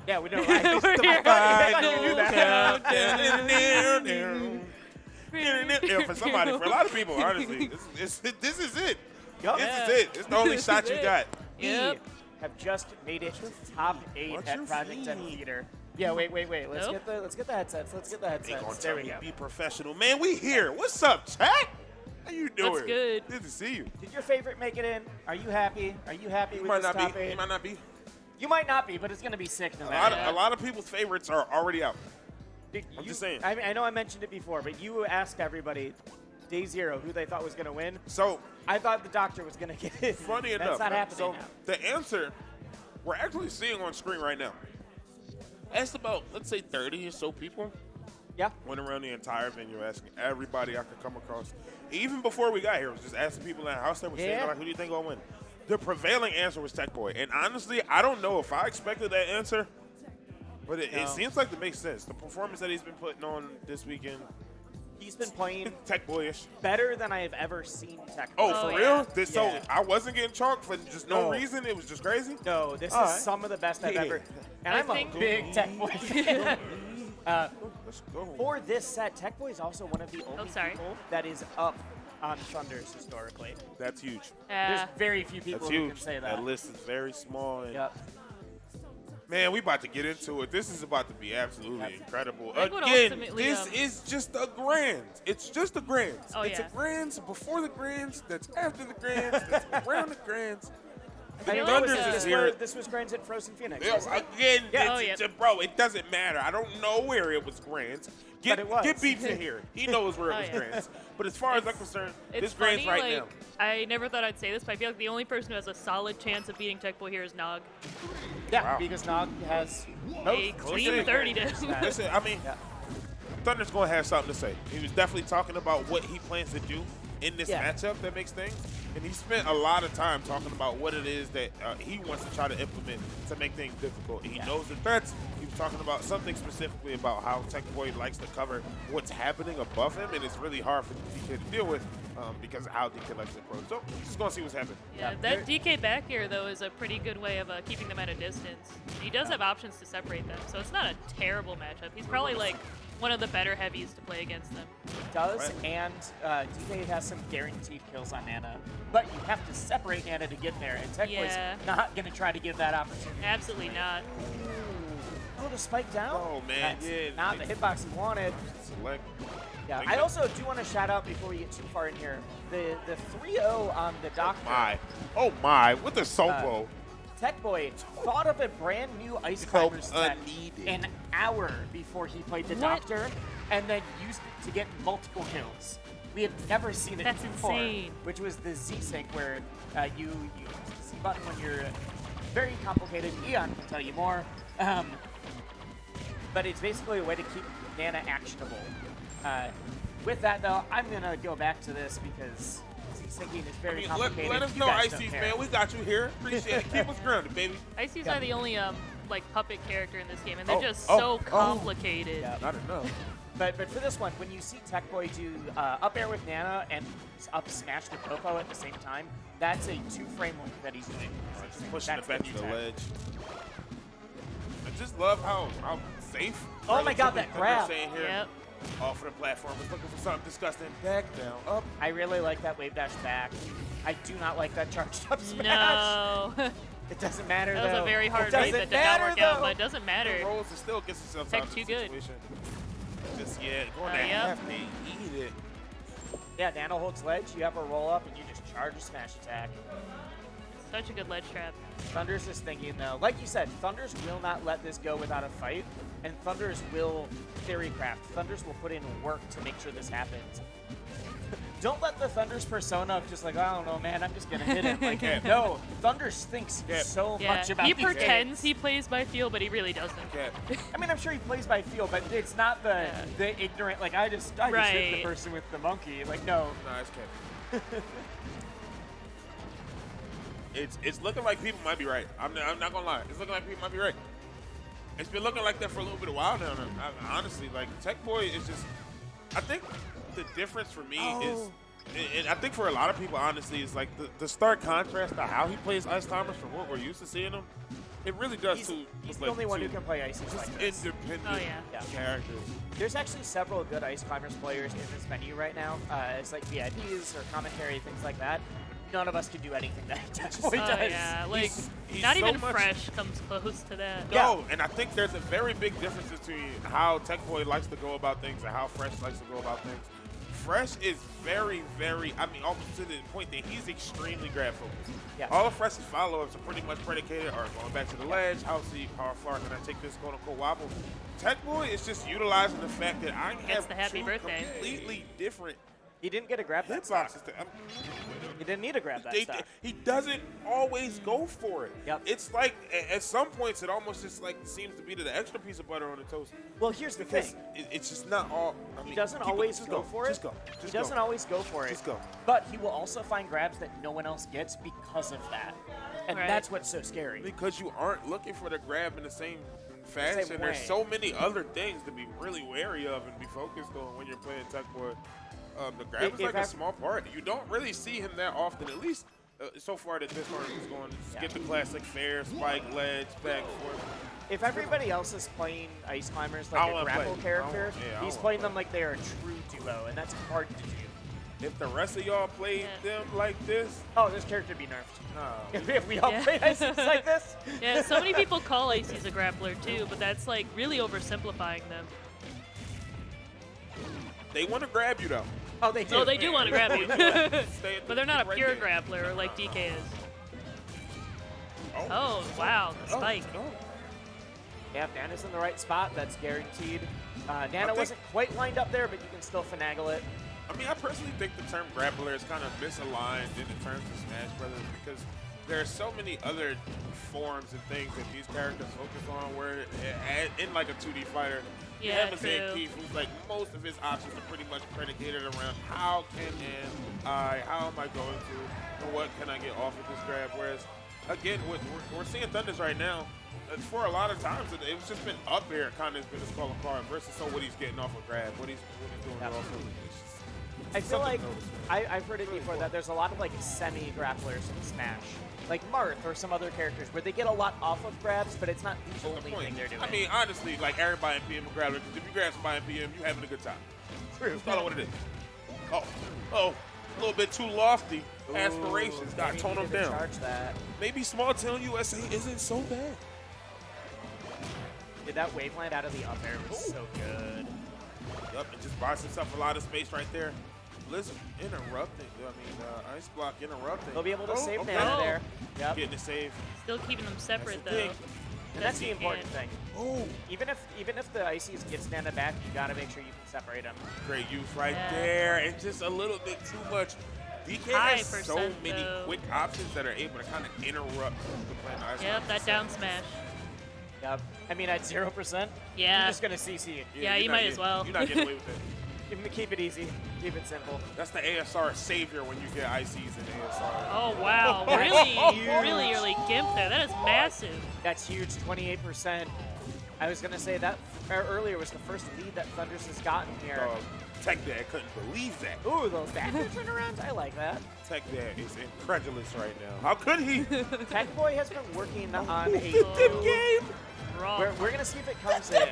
Yeah, we know. We're here. I thought you knew that. Yeah, for somebody, for a lot of people, honestly, this is it. Yup. This is it. It's the only shot you got. Yep. Have just made it to top 8 What's at your Project 10 feed? Theater. Yeah, wait. Let's Nope. get the headsets. Let's get the They gonna headsets. There tell we me go. be professional. Man, we here. What's up, chat? How you doing? What's good? Good to see you. Did your favorite make it in? Are you happy? Are you happy You with might this not top be. 8? You might not be. You might not be, but it's gonna be sick no A matter. lot of people's favorites are already out. Dude, I'm just saying. I know I mentioned it before, but you asked everybody day 0 who they thought was gonna win. So, I thought the Doctor was gonna get it. funny That's enough, not happening so now. the answer we're actually seeing on screen right now. Asked about, let's say, 30 or so people. Yeah. Went around the entire venue asking everybody I could come across. Even before we got here, I was just asking people in the house that were saying, Yeah. like, who do you think will win? The prevailing answer was Techboy. And honestly, I don't know if I expected that answer, but it No. seems like it makes sense. The performance that he's been putting on this weekend, He's been playing Techboyish. better than I have ever seen Tech. Oh, Oh, for yeah. real? So Yeah. I wasn't getting chalked for just no No. reason. It was just crazy. No, this All is right. some of the best I've Yeah. ever. And I I'm think- a big Tech Boy fan. Let's go. For this set, Tech Boy is also one of the only sorry. people that is up on Thunders historically. That's huge. There's very few people That's who huge. can say that. That list is very small. And Yep. man, we about to get into it. This is about to be absolutely Yep. incredible. I think what Again, ultimately, this is just a grand. It's just a grand. Oh, it's yeah. a grands before the grands. That's after the grands. That's around the grands. I feel know like Thunders this is here. This was Grands at Frozen Phoenix. Yeah, wasn't it? again, Yeah. Oh, it's, yeah. bro, it doesn't matter. I don't know where it was grands. But it was. Get Beats in here. He knows where it Oh, was yeah. grands. But as far as I'm concerned, It's this grands funny, right like, I never thought I'd say this, but I feel like the only person who has a solid chance of beating Techboy here is Nog. Yeah, Wow. because Nog has A both. clean listen. 30 to now. Listen, I mean, Yeah. Thunder's going to have something to say. He was definitely talking about what he plans to do in this Yeah. matchup that makes things. And he spent a lot of time talking about what it is that he wants to try to implement to make things difficult. He knows the threats. He was talking about something specifically about how Techboy likes to cover what's happening above him, and it's really hard for DK to deal with because of how DK likes to approach. So, just going to see what's happening. Yeah, Yeah. that DK back air, though, is a pretty good way of keeping them at a distance. He does have options to separate them, so it's not a terrible matchup. He's probably, like, one of the better heavies to play against them. Does, Right. and DK has some guaranteed kills on Nana. But you have to separate Nana to get there, and Tech Yeah. Boy's not going to try to give that opportunity. Absolutely not. Oh, the spike down? Oh, man, That's yeah. not the hitbox he wanted. Select. Yeah, Make I it- also do want to shout out before we get too far in here, the 3-0 on the Doctor. Oh, my. With the solo. Tech Boy thought of a brand new Ice Help Climber set unneeded. an hour before he played the What? Doctor, and then used it to get multiple kills. We have never seen it That's before, insane. which was the Z-Sync, where you use the Z button when you're very complicated. Eon can tell you more. But it's basically a way to keep Nana actionable. With that, though, I'm going to go back to this because Z-Syncing is very complicated. let us You know, guys don't Ices, care. man. We got you here. Appreciate it. Keep us grounded, baby. Icy's Yeah. not the only, like, puppet character in this game, and they're Oh, just oh, so oh. complicated. Yeah. Not enough. But for this one, when you see Tech Boy do up air with Nana and up smash with Popo at the same time, that's a 2-frame loop that he's doing. Just pushing That's it back the to the new tech. ledge. I just love how safe. Oh my God, relatively that grab. Thunder's saying here. Yep. Off of the platform. Was looking for something disgusting. Back down, up. I really like that wave dash back. I do not like that charged up smash. No. It doesn't matter That was though. a very hard it read doesn't that did not matter, work out, though. but it doesn't matter. The rolls and still gets himself Tech out of the too good. situation. Just going Oh, to yep. half they eat it. Yeah, Nana holds ledge, you have a roll up, and you just charge a smash attack. Such a good ledge trap. Thunder's is thinking though, like you said, Thunders will not let this go without a fight, and Thunders will theorycraft. Thunders will put in work to make sure this happens. Don't let the Thunder's persona of just like, I don't know, man, I'm just gonna hit him. Like, Yeah. no, Thunders thinks Yeah. so Yeah, much about he these pretends games. he plays by feel, but he really doesn't. Okay. I mean, I'm sure he plays by feel, but it's not the Yeah. the ignorant. Like, I just hit the Right. person with the monkey. Like, no. Nice catch. It's looking like people might be right. I'm not gonna lie. It's looking like people might be right. It's been looking like that for a little bit of while now. Honestly, like Tech Boy is just. I think the difference for me is, and I think for a lot of people, honestly, is like the stark contrast to how he plays Ice Timers from what we're used to seeing him. It really does He's, too. he's It's the like only one who two can play Ices just like this. independent Oh, yeah. Yeah. characters. There's actually several good Ice Climbers players in this venue right now. It's like VIPs or commentary, things like that. None of us can do anything that techboy Oh does. yeah, like He's not so even much- Fresh comes close to that. No, and I think there's a very big difference between how techboy likes to go about things and how Fresh likes to go about things. Fresh is very, I mean, almost to the point that he's extremely grab focused. Yeah. All of Fresh's follow-ups are pretty much predicated on going back to the ledge, how deep, how far can I take this quote-unquote wobble. Techboy is just utilizing the fact that I have the happy two birthday. completely different He didn't get a grab that stock. hitboxes. He didn't need to grab that stock. He doesn't always go for it. Yep. It's like at some points it almost just like seems to be the extra piece of butter on the toast. Well, here's the Because thing. it's just not all. I mean, He doesn't people- always just go for it. Just go. He doesn't always go for it. Just go. But he will also find grabs that no one else gets because of that. And Right. that's what's so scary. Because you aren't looking for the grab in the same fashion. Same There's way. so many other things to be really wary of and be focused on when you're playing techboy. The grab is If like I- a small part. You don't really see him that often, at least so far that this tournament is going. Just get the classic fair, spike, ledge, back and forth. If everybody else is playing Ice Climbers I like a wanna grapple play. character, I he's wanna playing play. them like they are a true duo, and that's hard to do. If the rest of y'all played Yeah. them like this, Oh, this character would be nerfed. no. If we all Yeah. played Ices like this. Yeah, so many people call Ices a grappler too, but that's like really oversimplifying them. They want to grab you though. Oh, they do. Oh, they do want to grab you, Stay at but they're not a right pure there. grappler like DK is. Oh wow, the spike. Oh. Yeah, if Nana's in the right spot, that's guaranteed. Nana think- wasn't quite lined up there, but you can still finagle it. I mean, I personally think the term grappler is kind of misaligned in the terms of Smash Brothers because there are so many other forms and things that these characters focus on where in like a 2D fighter, you Yeah, have a Zed true. Keith who's like most of his options are pretty much predicated around how am I going to, and what can I get off of this grab, whereas again, we're seeing ThundeRzReign now. For a lot of times, it's just been up there, kind of has been his calling card versus so what he's getting off a grab, what he's doing Yep. off of. It's just- I feel like something noticeable. I've heard it before that there's a lot of like semi-grapplers in Smash, like Marth or some other characters, where they get a lot off of grabs, but it's not the That's only the point. thing they're doing. I mean, honestly, like everybody in PM a grappler, because if you grab somebody in PM, you having a good time. true. That's probably what it is. Oh, a little bit too lofty. Aspirations got Maybe toned them needed to down. Charge that. Maybe Small Town USA isn't so bad. Did that wave land out of the up air was so good. Yup, it just buys himself a lot of space right there. Blizzard interrupting. I mean, Ice Block interrupting. They'll be able to Oh, save okay. Nana Oh. there. Yep. Getting a save. Still keeping them separate the though. thing. And that's the you important can't- thing. Oh, Even if the Ices gets Nana back, you gotta make sure you can separate them. great use right Yeah. there. And just a little bit too much. DK High has so percent, many though. quick options that are able to kind of interrupt the plan. Ice Yep, Block. that down smash. Yep. I mean, at 0%, Yeah. you're just gonna CC it. Yeah, you're you not might getting- as well. You're not getting away with it. Keep it easy. Keep it simple. That's the ASR savior when you get ICs in ASR. Oh wow, really early gimp there. That is massive. That's huge, 28%. I was gonna say that earlier was the first lead that Thunders has gotten here. Tech Dad couldn't believe that. Ooh, those backward turnarounds, I like that. Tech Dad is incredulous right now. How could he? Techboy has been working on a Dip game. Raw. We're gonna see if it comes in.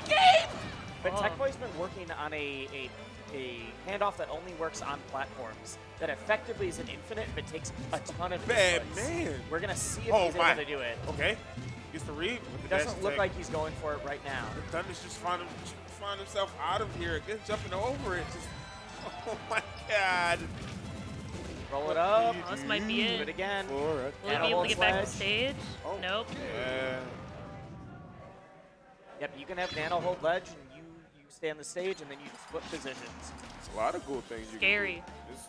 But Oh. Techboy's been working on a handoff that only works on platforms. That effectively is an infinite, but takes a ton of Bad inputs. man. We're gonna see if Oh he's my. able to do it. Okay. Gets the read. With the It doesn't dash look attack. like he's going for it right now. Thunder's just find himself out of here. Again, jumping over it. Just, oh my God. Roll it up. Oh, this might be Do it. it again. For Will he Nana be able to holds get back to ledge. stage? Oh. Nope. Yeah. Yep, you can have Nano hold ledge, and you stay on the stage, and then you just flip positions. It's a lot of cool things you Scary. can do.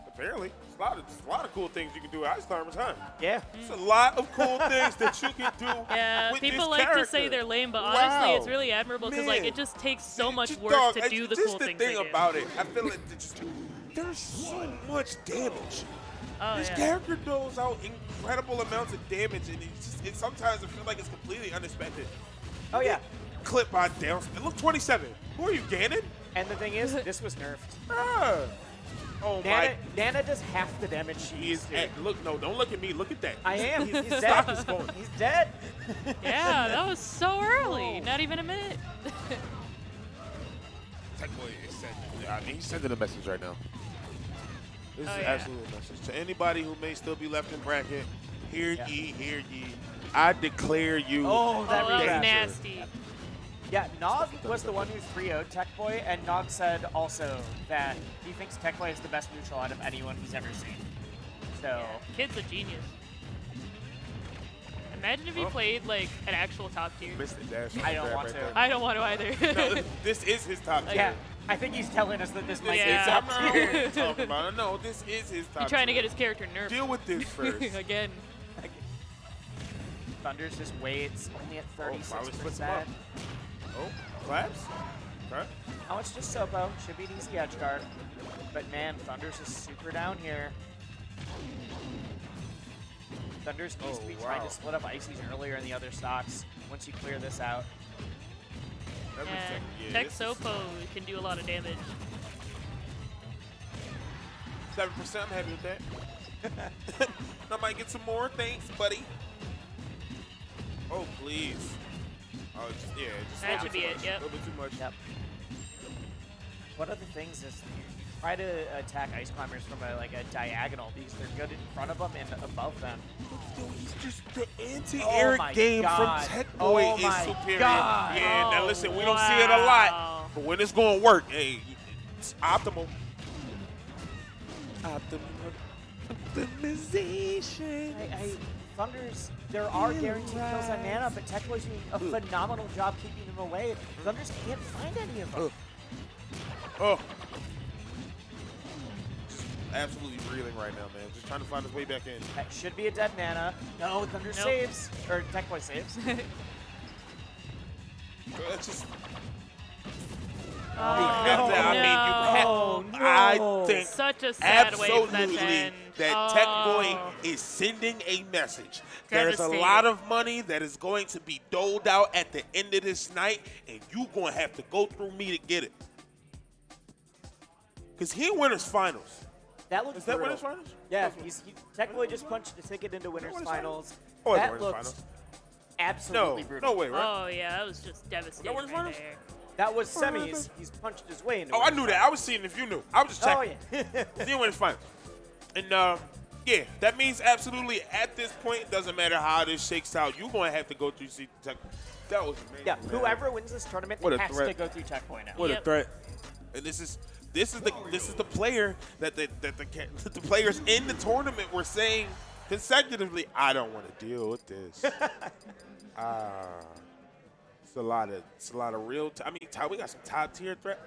Apparently, it's a lot of cool things you can do at Ice Climbers, huh? Yeah. It's a lot of cool things that you can do. Yeah, with people this like character. to say they're lame, but honestly, it's Wow. really admirable because like Man. it just takes so much Just, work dog, to do the just cool the things thing they do. about it, I feel like there's so much damage. Oh This yeah. character knows out incredible amounts of damage, and sometimes I feel like it's completely unexpected. Oh, yeah. Clip by down. Look, 27. Who are you, Ganon? And the thing is, this was nerfed. Ah. Oh my! Nana does half the damage she He used is. to. Look, no, don't look at me. Look at that. I am. He's dead. Stock is going. He's dead. Yeah, that was so early. Whoa. Not even a minute. Techboy is sending. I mean, he's sending a message right now. This Oh, is yeah. absolutely a message to anybody who may still be left in bracket. Hear Yeah. ye, hear ye. I declare you. Oh, that Oh, that was regrab. nasty. Yeah, Nog was the one who 3-0'd Techboy, and Nog said also that he thinks Techboy is the best neutral out of anyone he's ever seen. So, Kid's a genius. Imagine if he Oh. played like an actual top tier. Missed it, Dash. I don't Grab want right to. there. I don't want to either. No, this is his top tier. yeah, I think he's telling us that this might Yeah. be top I'm tier. not talking about it. No, this is his top He's trying to tier. get his character nerfed. Deal with this first. Again. Thunder's just waits, only at finally splits him 36%. up. Oh, claps. Okay. How much just Sopo? Should be an easy edge guard. But man, Thunder's is super down here. Thunder's needs to be trying to split up Icy's earlier in the other stocks once you clear this out. Everything. Yeah, Yeah, Tech this is Sopo can do a lot of damage. 7%. I'm happy with that. I might get some more. Thanks, buddy. Oh, please. Oh, just, yeah, just a That little should bit be too it, much. yep. A little bit too much. Yep. One of the things is you try to attack Ice Climbers from a diagonal because they're good in front of them and above them. Dude, he's just the anti-air Oh my game God. from Techboy Oh is my superior. God. Yeah, now Oh, listen, we don't see it a lot, wow. but when it's going to work, hey, it's optimal. Optimization. Thunder's, there are guaranteed kills on Nana, but Techboy's doing a phenomenal job keeping them away. Thunder's can't find any of them. Oh. Just absolutely reeling right now, man. Just trying to find his way back in. That should be a dead Nana. No, Thunder Nope. saves. Or Techboy saves. That's just. Oh, no. I think Such a sad way for that to absolutely end. that Oh. Techboy is sending a message. There's a Devastating. lot of money that is going to be doled out at the end of this night, and you're going to have to go through me to get it. Because he winners finals. That looks Is that brutal. winners finals? Yeah, Techboy just punched the ticket into winners winners finals. Oh, it's That winners looks finals. absolutely No, brutal. no way, right? Oh yeah, that was just devastating winners right finals? there. That was semis. He's punched his way into Oh, I winners knew that. I was seeing if you knew. I was just checking. Oh, yeah. He winners finals. And, yeah, that means absolutely at this point, it doesn't matter how this shakes out, you're going to have to go through Tech. That was amazing. Yeah, man. whoever wins this tournament What a has threat. to go through Techboy now. What Yep. a threat! And this is the player that the players in the tournament were saying consecutively, I don't want to deal with this. It's a lot of real. I mean, we got some top tier threat.